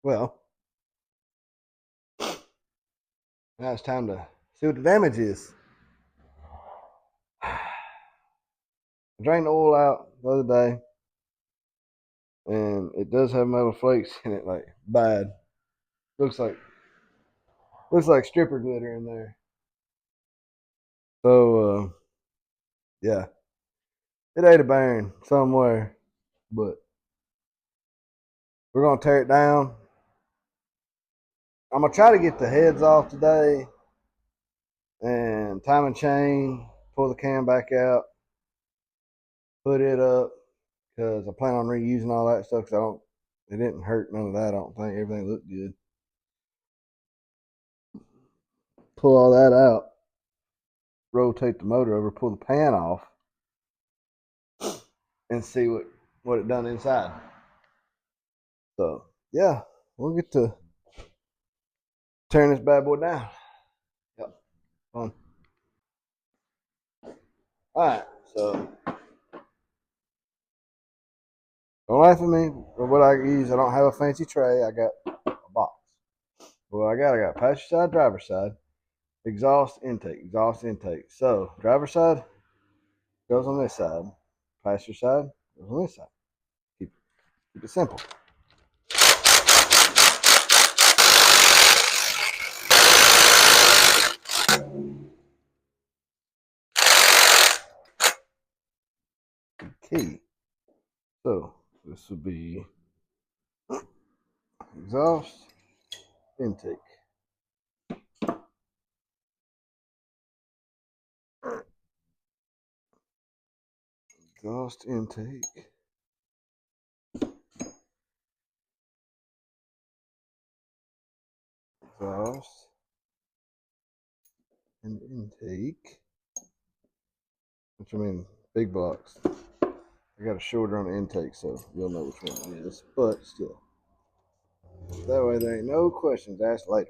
Well, now it's time to see what the damage is. I drained the oil out the other day, and it does have metal flakes in it, like bad. Looks like stripper glitter in there. So yeah, it ate a bearing somewhere, but we're gonna tear it down. I'm gonna try to get the heads off today and timing chain, pull the cam back out, put it up because I plan on reusing all that stuff. Cause it didn't hurt none of that. I don't think everything looked good. Pull all that out, rotate the motor over, pull the pan off, and see what it done inside. So yeah, we'll get to tearing this bad boy down. Yep, fun. All right, so don't laugh at me. But what I use, I don't have a fancy tray. I got a box. Well, I got passenger side, driver side, exhaust intake. So driver side goes on this side, passenger side goes on this side. Keep it simple. Key. So this would be exhaust intake. Exhaust intake. Exhaust and intake. Which I mean, big blocks. I got a shorter on the intake, so you'll know which one it is. But still, that way there ain't no questions asked later.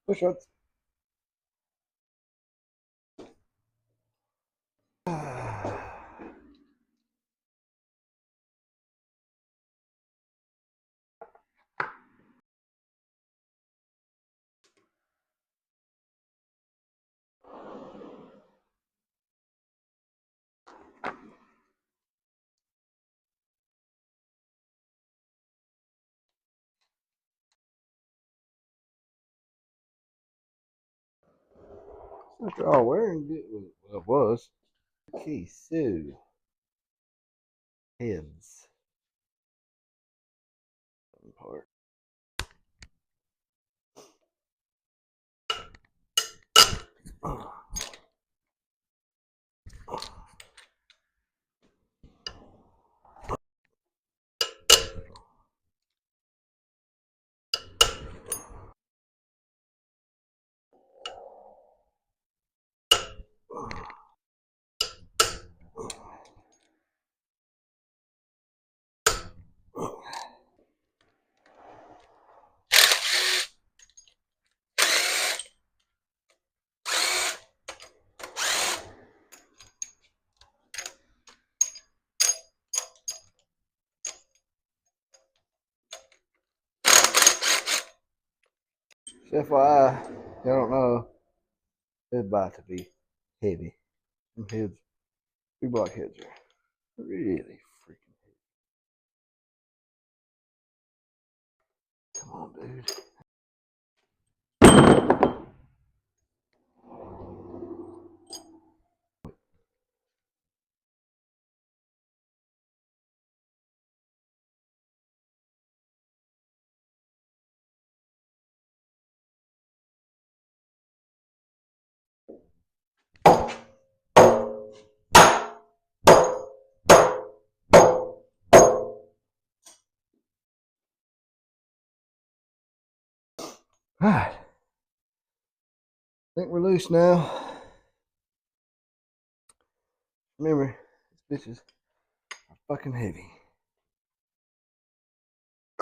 Push up. After all, wearing it was. Okay, so heads part. FYI, y'all don't know, it's about to be heavy. Them heads, big block heads are really freaking heavy. Come on, dude. All right. I think we're loose now. Remember, these bitches are fucking heavy.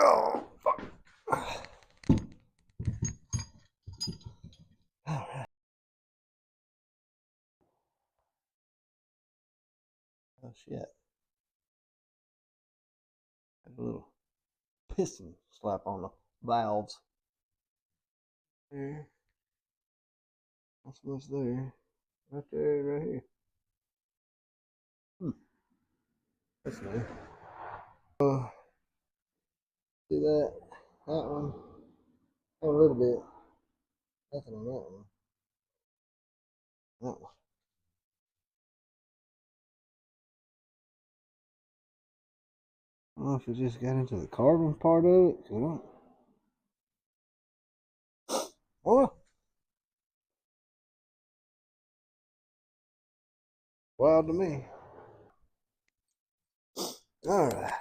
Oh, fuck. All right. Oh, shit. A little piston slap on the valves. There. Not so much there. Right there, right here. That's new. See that? That one. Oh, a little bit. Nothing on that one. That one. I don't know if it just got into the carbon part of it. I don't. Oh, wild to me. All right.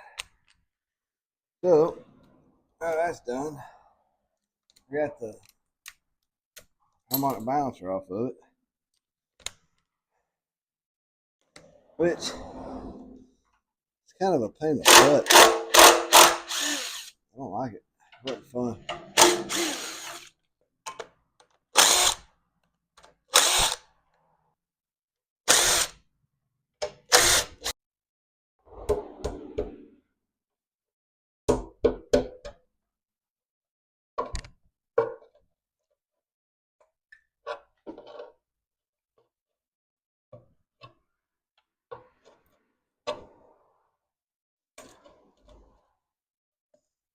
So, that's done. I got the harmonic balancer off of it, which is kind of a pain in the butt. I don't like it. It wasn't fun.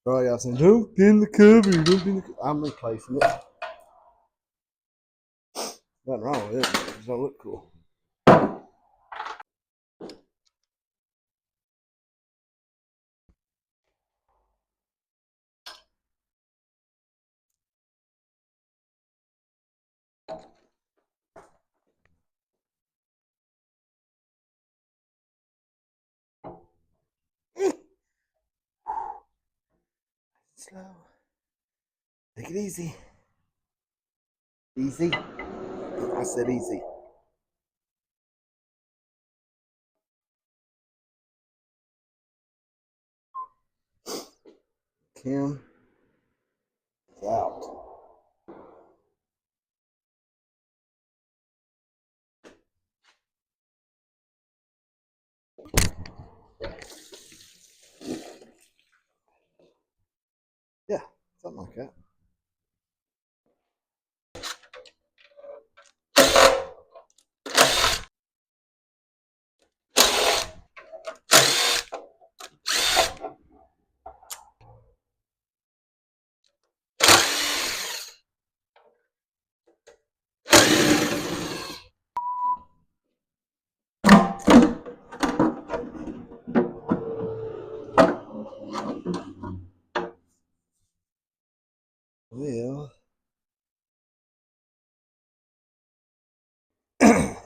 Right, y'all saying, don't in the cover, don't in the cover. I'm replacing it. Nothing wrong with it, but it just don't look cool. Slow. Take it easy. Easy. I said easy. Kim is out. Yeah, something like that. Well,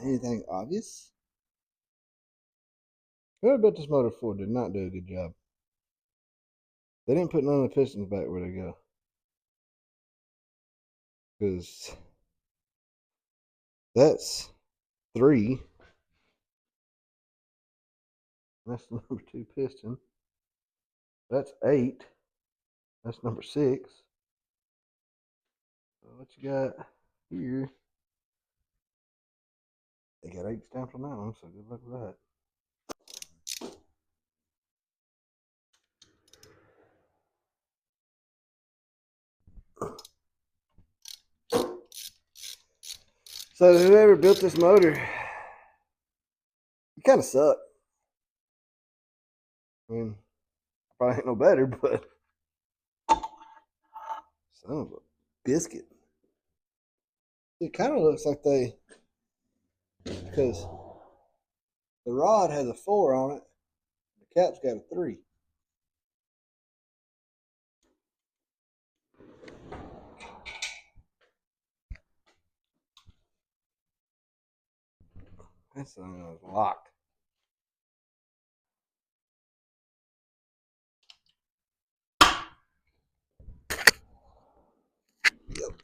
anything obvious? Whoever built this motor Ford did not do a good job. They didn't put none of the pistons back where they go. Because that's 3. That's the number 2 piston. That's 8. That's number 6. So what you got here? They got 8 stamped on that one, so good luck with that. So whoever built this motor, you kind of suck. I mean, probably ain't no better, but son of a biscuit. It kind of looks like they, because the rod has a 4 on it, the cap's got a 3. That thing was locked. Yep.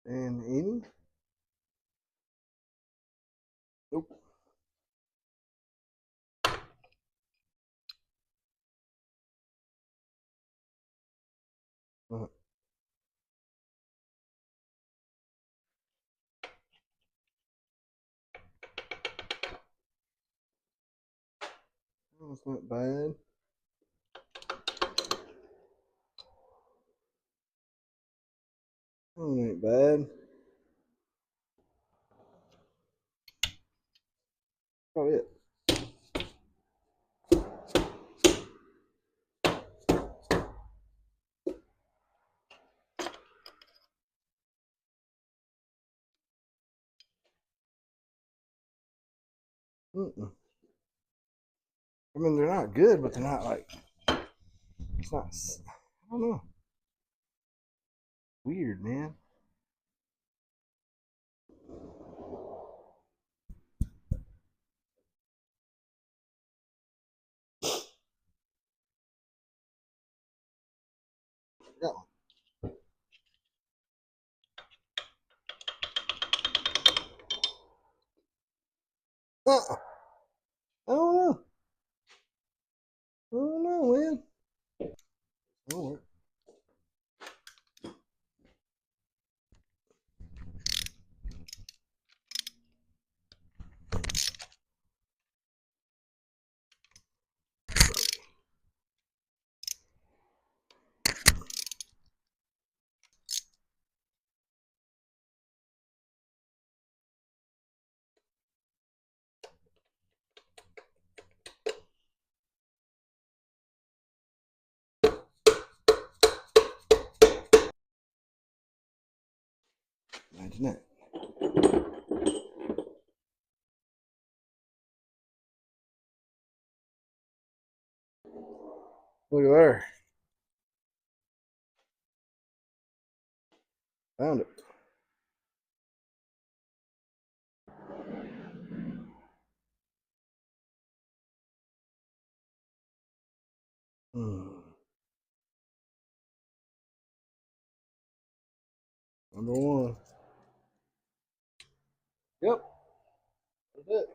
And any? Nope. Uh-huh. That's not bad. That ain't bad. Probably it. Mm-mm. I mean, they're not good, but they're not like, it's not, I don't know. Weird, man. Got one. Uh-uh. I don't know. I don't know, man. Oh, imagine that. Look at there. Found it. Hmm. Number one. Yep. That's it.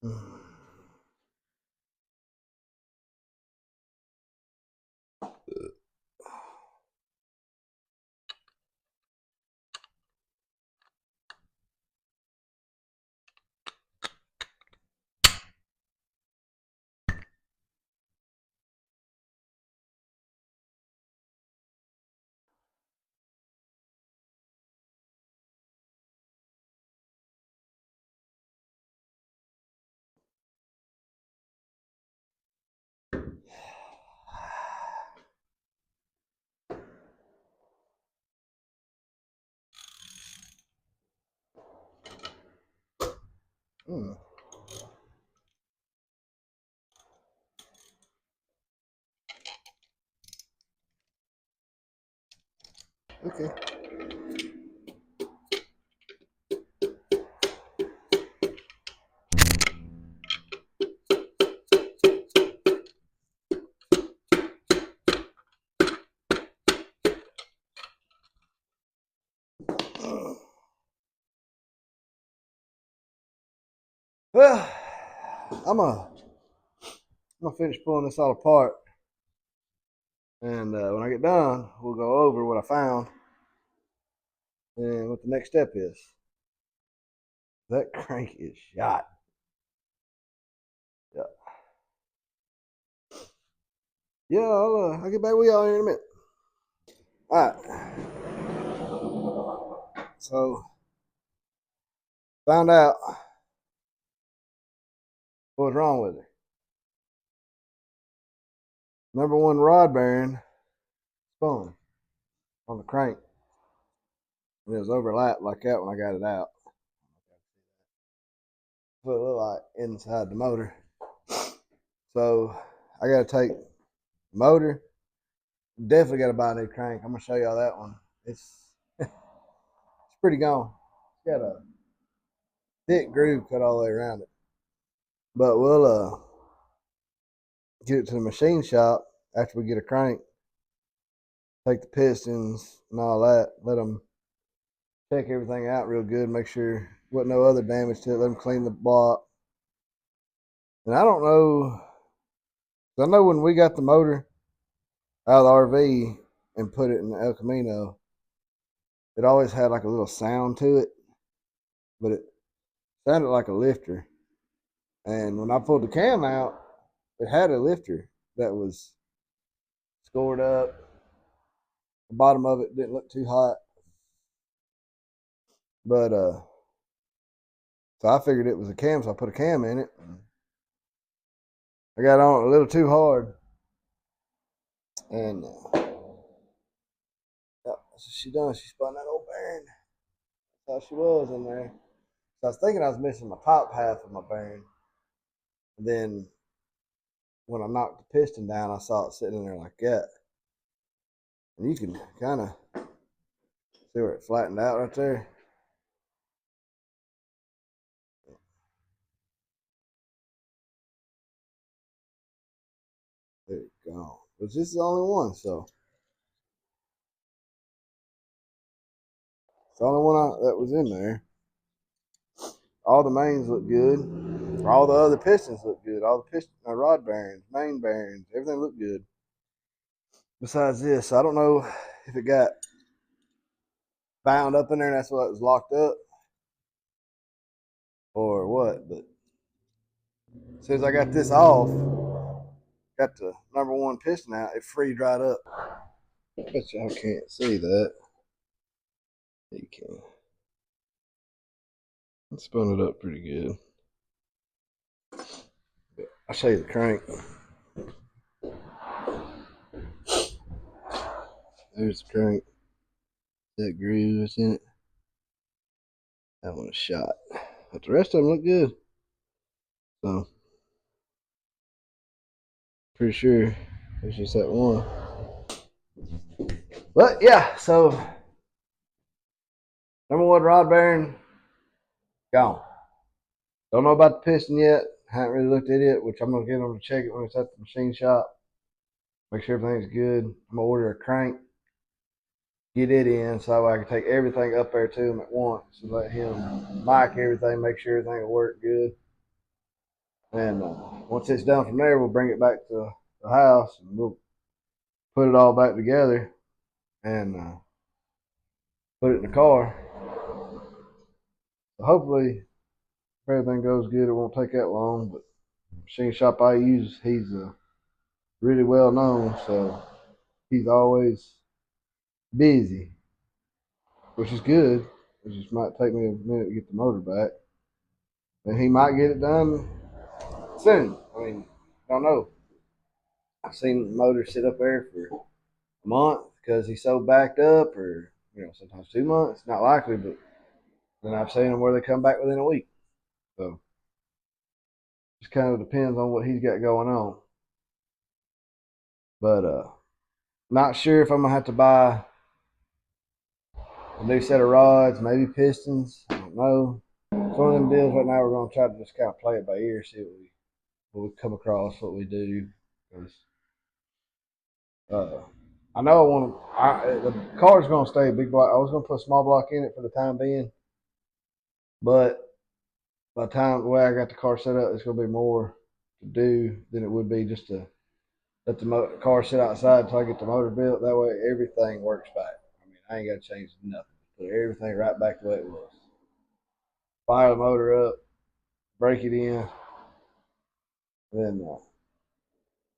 Hmm. Hmm. Okay. Well, I'm gonna finish pulling this all apart. And when I get done, we'll go over what I found and what the next step is. That crank is shot. Yeah. Yeah, I'll get back with y'all here in a minute. All right. So, found out what was wrong with it. Number one rod bearing spun on the crank. And it was overlapped like that when I got it out. What it looked like inside the motor. So I got to take the motor. Definitely got to buy a new crank. I'm gonna show y'all that one. It's it's pretty gone. It's got a thick groove cut all the way around it. But we'll get it to the machine shop after we get a crank. Take the pistons and all that. Let them check everything out real good. Make sure wasn't no other damage to it. Let them clean the block. And I don't know. I know when we got the motor out of the RV and put it in the El Camino, it always had like a little sound to it, but it sounded like a lifter. And when I pulled the cam out, it had a lifter that was scored up. The bottom of it didn't look too hot, but so I figured it was a cam, so I put a cam in it. I got on it a little too hard, and yeah, that's what she done. She spun that old bearing. That's how she was in there. So I was thinking I was missing my top half of my bearing. And then when I knocked the piston down, I saw it sitting in there like that. And you can kind of see where it flattened out right there. There you go. But this is the only one, so it's the only one that was in there. All the mains look good. All the other pistons look good. All the piston, rod bearings, main bearings, everything looked good. Besides this, I don't know if it got bound up in there and that's why it was locked up or what. But as soon as I got this off, got the number one piston out, it freed right up. Bet y'all can't see that. You can. It spun it up pretty good. I'll show you the crank. There's the crank. That groove is in it. That one is shot. But the rest of them look good. So, pretty sure it's just that one. But yeah, so number one rod bearing, gone. Don't know about the piston yet. Haven't really looked at it, which I'm gonna get them to check it when it's at the machine shop. Make sure everything's good. I'm gonna order a crank, get it in, so I can take everything up there to him at once and let him mic everything, make sure everything will work good. And once it's done from there, we'll bring it back to the house and we'll put it all back together and put it in the car. So hopefully, if everything goes good, it won't take that long. But the machine shop I use, he's really well known, so he's always busy, which is good. It just might take me a minute to get the motor back, and he might get it done soon. I mean, I don't know. I've seen the motor sit up there for a month because he's so backed up, or sometimes 2 months. Not likely, but then I've seen them where they come back within a week. So just kind of depends on what he's got going on. But not sure if I'm gonna have to buy a new set of rods, maybe pistons. I don't know. It's one of them deals right now. We're gonna try to just kind of play it by ear, see what we come across, what we do. Because I know I want to. The car's gonna stay a big block. I was gonna put a small block in it for the time being, but by the time the way I got the car set up, it's gonna be more to do than it would be just to let the car sit outside until I get the motor built. That way everything works back. I mean, I ain't got to change nothing. Put everything right back the way it was. Fire the motor up, break it in, then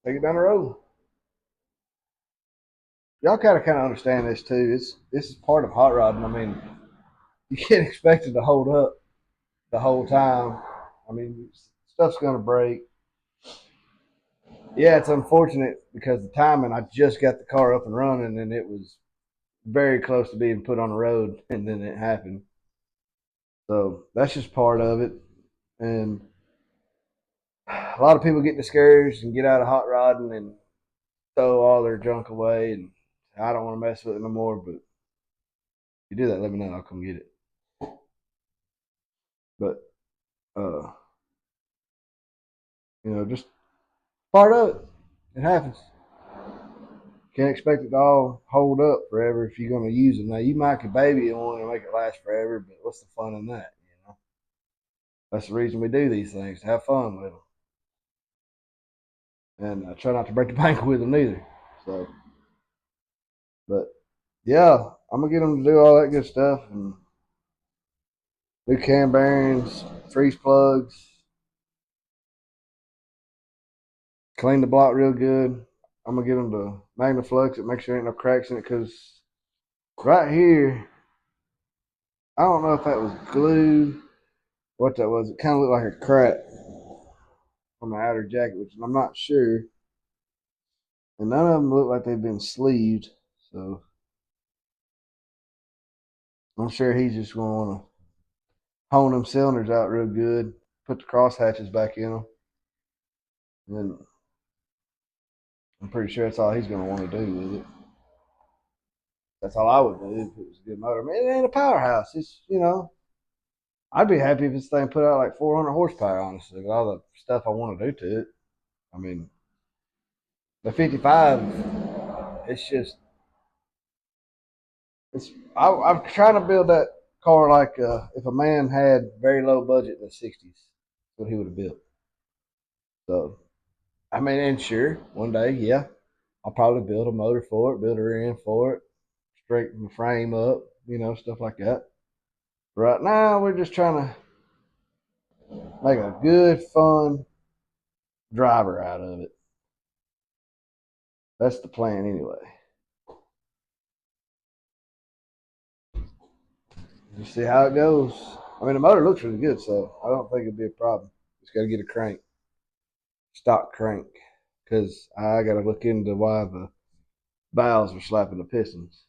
take it down the road. Y'all kind of understand this too. This is part of hot rodding. I mean, you can't expect it to hold up the whole time. I mean, stuff's gonna break. Yeah, it's unfortunate because the timing. I just got the car up and running, and it was very close to being put on the road, and then it happened. So that's just part of it. And a lot of people get discouraged and get out of hot rodding and throw all their junk away. And I don't want to mess with it no more. But if you do that, let me know. I'll come get it. But uh, just part of it. It happens. Can't expect it to all hold up forever if you're going to use it. Now you might could baby it one and make it last forever, but what's the fun in that? That's the reason we do these things, to have fun with them. And I try not to break the bank with them either. So, but yeah, I'm gonna get them to do all that good stuff and new cam bearings, freeze plugs, clean the block real good. I'm gonna get them to magnaflux it, make sure there ain't no cracks in it, because right here, I don't know if that was glue, what that was. It kind of looked like a crack on the outer jacket, which I'm not sure. And none of them look like they've been sleeved, so I'm sure he's just gonna want to hone them cylinders out real good, put the cross hatches back in them, and then I'm pretty sure that's all he's gonna want to do with it. That's all I would do if it was a good motor. I mean, it ain't a powerhouse. I'd be happy if this thing put out like 400 horsepower, honestly, with all the stuff I want to do to it. I mean, the 55, it's just, I'm trying to build that car like if a man had very low budget in the 60s, what he would have built. So, I mean, and sure, one day, yeah, I'll probably build a motor for it, build a rear end for it, straighten the frame up, stuff like that. Right now, we're just trying to make a good, fun driver out of it. That's the plan, anyway. Just see how it goes. I mean, the motor looks really good, so I don't think it'd be a problem. Just got to get a crank, stock crank, because I got to look into why the valves are slapping the pistons.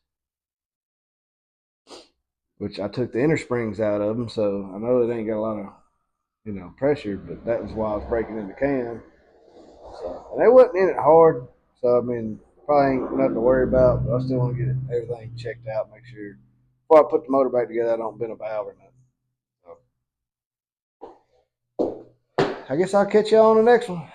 Which I took the inner springs out of them, so I know it ain't got a lot of pressure, but that was why I was breaking in the cam. So, and they wasn't in it hard, so I mean, probably ain't nothing to worry about. But I still want to get everything checked out, make sure before I put the motor back together, I don't bend a valve or nothing. So, I guess I'll catch you on the next one.